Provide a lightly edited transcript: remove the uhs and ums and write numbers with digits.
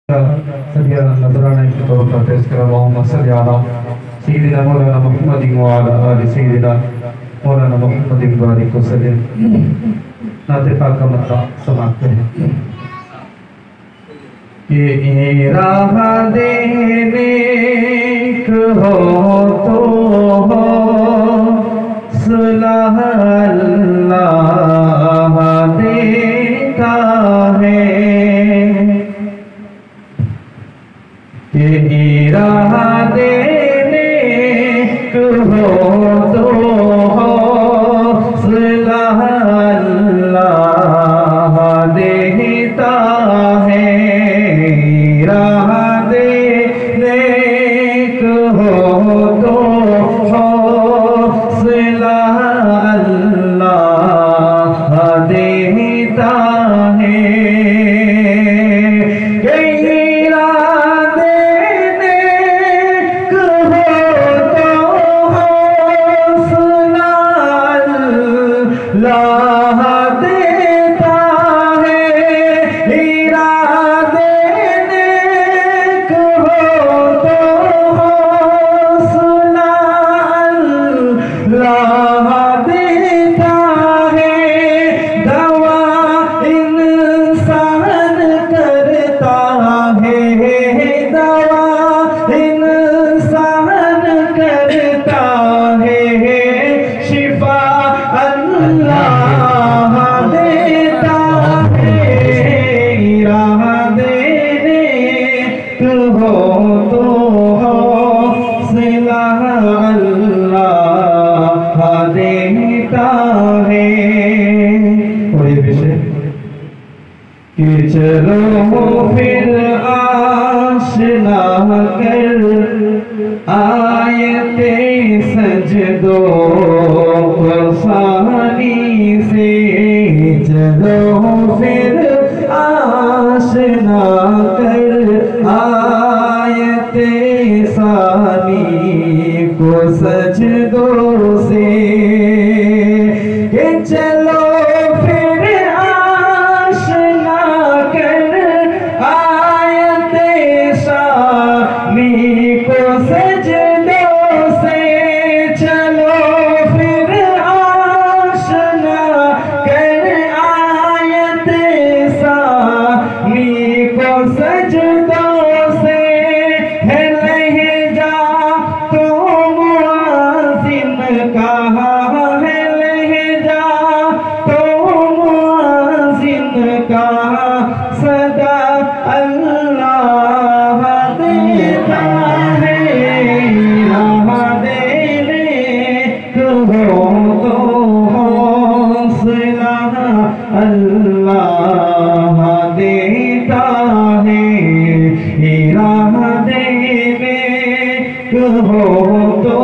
सदिया नजराना के तौर पर पेश कर अल्लाहुम्मा सल्ली अला सय्यिदिना मौलाना मुहम्मदिन व अला आलि सय्यिदिना मौलाना मुहम्मदिन बारिक वसल्लम। नाते पाक का मतलब समाप्त है कि राह देने को हो तो हो सलाह अल्लाह देता है कि राह देने को हो तो हो सलाह अल्लाह देता है। राह देने को हो तो हो सलाह अल्लाह देता है। चलो फिर आशना कर आयते सजदो फसानी से। चलो फिर आशना कर आयते सानी को सजदो से। चलो सदा अल्लाह देता है। राह देने को हो तो हौसला अल्लाह देता है। राह देने को हो तो